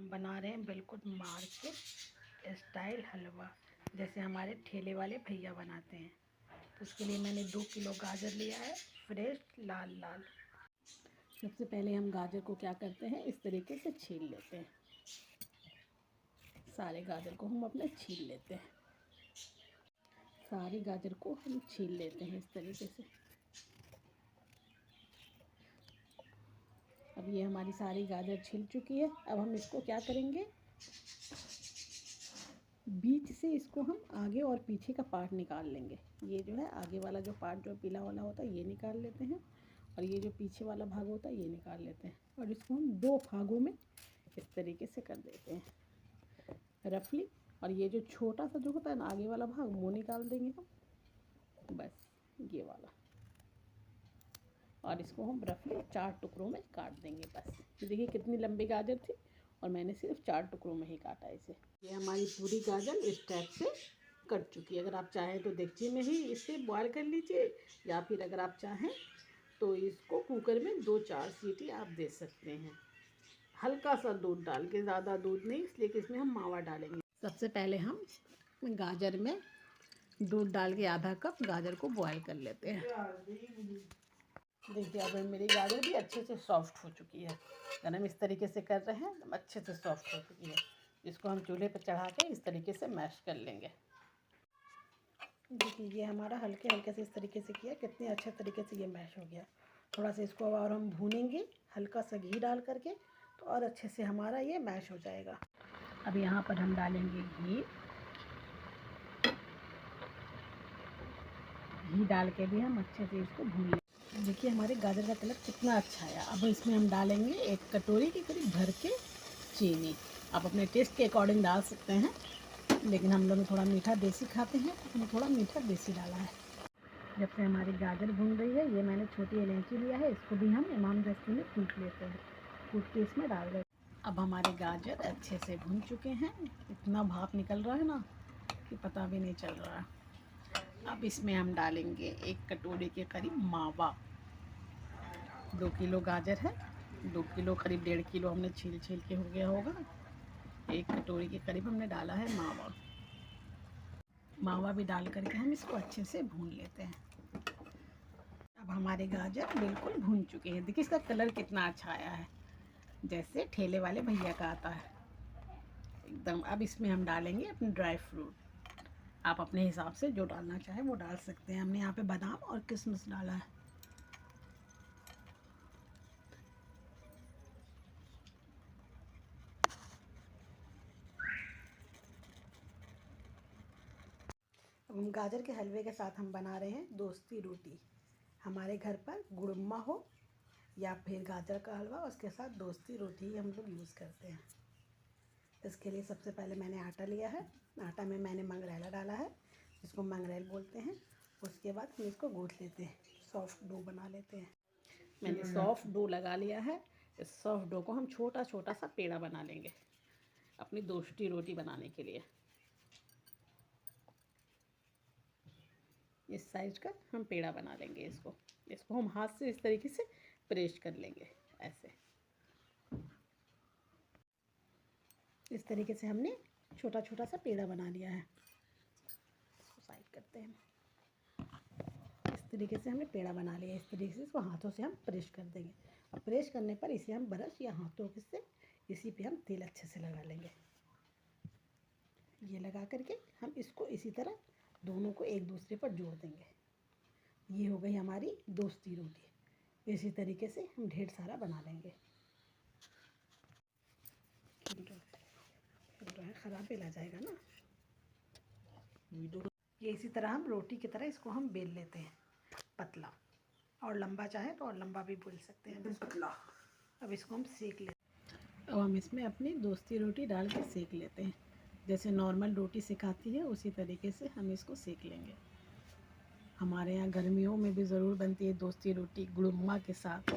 हम बना रहे हैं बिल्कुल मार्केट स्टाइल हलवा, जैसे हमारे ठेले वाले भैया बनाते हैं। तो उसके लिए मैंने 2 किलो गाजर लिया है, फ्रेश लाल लाल। सबसे पहले हम गाजर को क्या करते हैं, इस तरीके से छील लेते हैं। सारे गाजर को हम अपने छील लेते हैं। सारे गाजर को हम छील लेते हैं इस तरीके से। अब ये हमारी सारी गाजर छिल चुकी है। अब हम इसको क्या करेंगे, बीच से इसको हम आगे और पीछे का पार्ट निकाल लेंगे। ये जो है आगे वाला जो पार्ट जो पीला वाला होता है ये निकाल लेते हैं, और ये जो पीछे वाला भाग होता है ये निकाल लेते हैं। और इसको हम 2 भागों में इस तरीके से कर देते हैं रफली। और ये जो छोटा सा जो होता है ना आगे वाला भाग, वो निकाल देंगे हम, बस ये वाला। और इसको हम रफली 4 टुकड़ों में काट देंगे बस। ये देखिए कितनी लंबी गाजर थी, और मैंने सिर्फ 4 टुकड़ों में ही काटा इसे। ये हमारी पूरी गाजर इस टाइप से कट चुकी है। अगर आप चाहें तो देगची में ही इसे बॉयल कर लीजिए, या फिर अगर आप चाहें तो इसको कुकर में 2-4 सीटी आप दे सकते हैं। हल्का सा दूध डाल के, ज़्यादा दूध नहीं, इसलिए कि इसमें हम मावा डालेंगे। सबसे पहले हम गाजर में दूध डाल के आधा कप गाजर को बॉयल कर लेते हैं। देखिए अब मेरी गाजर भी अच्छे से सॉफ्ट हो चुकी है। अगर हम इस तरीके से कर रहे हैं तो अच्छे से सॉफ्ट हो चुकी है। इसको हम चूल्हे पर चढ़ा के इस तरीके से मैश कर लेंगे। देखिए ये हमारा हल्के हल्के से इस तरीके से किया, कितने अच्छे तरीके से ये मैश हो गया। थोड़ा सा इसको और हम भूनेंगे हल्का सा घी डाल करके, तो और अच्छे से हमारा ये मैश हो जाएगा। अब यहाँ पर हम डालेंगे घी डाल के भी हम अच्छे से इसको भून लेंगे। देखिए हमारे गाजर का कलर कितना अच्छा आया। अब इसमें हम डालेंगे 1 कटोरी के करीब भर के चीनी। आप अपने टेस्ट के अकॉर्डिंग डाल सकते हैं, लेकिन हम लोग थोड़ा मीठा देसी खाते हैं तो हमने थोड़ा मीठा देसी डाला है। जब से हमारी गाजर भून रही है, ये मैंने छोटी इलायची लिया है, इसको भी हम इमाम दस्ती में कूट लेते हैं, कूट के इसमें डाल देते हैं। अब हमारे गाजर अच्छे से भून चुके हैं, इतना भाप निकल रहा है ना कि पता भी नहीं चल रहा। अब इसमें हम डालेंगे 1 कटोरी के करीब मावा। 2 किलो गाजर है, 2 किलो करीब 1.5 किलो हमने छील के हो गया होगा। 1 कटोरी के करीब हमने डाला है मावा। मावा भी डाल करके हम इसको अच्छे से भून लेते हैं। अब हमारे गाजर बिल्कुल भून चुके हैं। देखिए इसका कलर कितना अच्छा आया है, जैसे ठेले वाले भैया का आता है एकदम। अब इसमें हम डालेंगे अपने ड्राई फ्रूट। आप अपने हिसाब से जो डालना चाहे वो डाल सकते हैं। हमने यहाँ पे बादाम और किशमिश डाला है। अब हम गाजर के हलवे के साथ हम बना रहे हैं दोस्ती रोटी। हमारे घर पर गुड़म्मा हो या फिर गाजर का हलवा, उसके साथ दोस्ती रोटी हम लोग यूज़ करते हैं। इसके लिए सबसे पहले मैंने आटा लिया है। आटा में मैंने मंगरैला डाला है, जिसको मंगरैल बोलते हैं। उसके बाद हम इसको गूँथ लेते हैं, सॉफ्ट डो बना लेते हैं। मैंने सॉफ्ट डो लगा लिया है। इस सॉफ्ट डो को हम छोटा छोटा सा पेड़ा बना लेंगे अपनी दोस्ती रोटी बनाने के लिए। इस साइज का हम पेड़ा बना लेंगे। इसको हम हाथ से इस तरीके से प्रेस कर लेंगे, ऐसे। इस तरीके से हमने छोटा छोटा सा पेड़ा बना लिया है। इसको साइड करते हैं। इस तरीके से हमने पेड़ा बना लिया। इस तरीके से इसको हाथों से हम प्रेस कर देंगे। अब प्रेस करने पर इसे हम ब्रश या हाथों से इसी पे हम तेल अच्छे से लगा लेंगे। ये लगा करके हम इसको इसी तरह दोनों को एक दूसरे पर जोड़ देंगे। ये हो गई हमारी दोस्ती रोटी। इसी तरीके से हम ढेर सारा बना लेंगे। ख़राब भी ला जाएगा ना। ये इसी तरह हम रोटी की तरह इसको हम बेल लेते हैं, पतला। और लंबा चाहे तो और लंबा भी बेल सकते हैं, पतला। अब इसको हम सेक लेते हैं। अब हम इसमें अपनी दोस्ती रोटी डाल के सेक लेते हैं। जैसे नॉर्मल रोटी सिखाती है उसी तरीके से हम इसको सेक लेंगे। हमारे यहाँ गर्मियों में भी ज़रूर बनती है दोस्ती रोटी गुड़म्मा के साथ।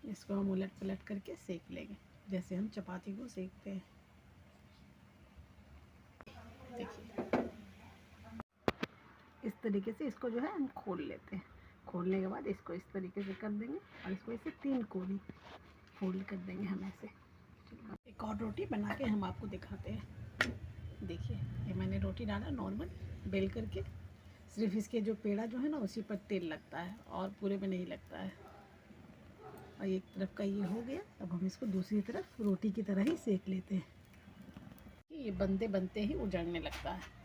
इसको हम उलट पलट करके सेक लेंगे, जैसे हम चपाती को सेकते हैं। देखिए इस तरीके से इसको जो है हम खोल लेते हैं। खोलने के बाद इसको इस तरीके से कर देंगे, और इसको इसे 3 कोनी फोल्ड कर देंगे हम ऐसे। एक और रोटी बना के हम आपको दिखाते हैं। देखिए ये मैंने रोटी डाला नॉर्मल बेल करके, सिर्फ इसके जो पेड़ा जो है ना उसी पर तेल लगता है और पूरे में नहीं लगता है। और एक तरफ का ये हो गया, अब हम इसको दूसरी तरफ रोटी की तरह ही सेक लेते हैं। ये बनते बनते ही उजड़ने लगता है।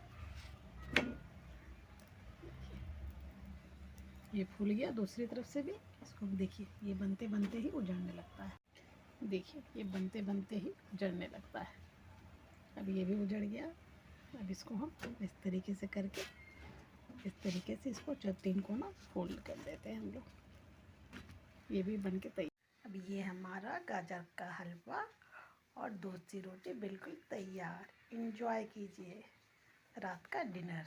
ये फूल गया दूसरी तरफ से भी, इसको देखिए ये बनते बनते ही उजड़ने लगता है। देखिए ये बनते बनते ही उजड़ने लगता है। अब ये भी उजड़ गया। अब इसको हम इस तरीके से करके, इस तरीके से इसको 3 कोना फोल्ड कर देते हैं हम लोग। ये भी बन के तैयार। अब ये हमारा गाजर का हलवा और दूध सी रोटी बिल्कुल तैयार। एंजॉय कीजिए रात का डिनर।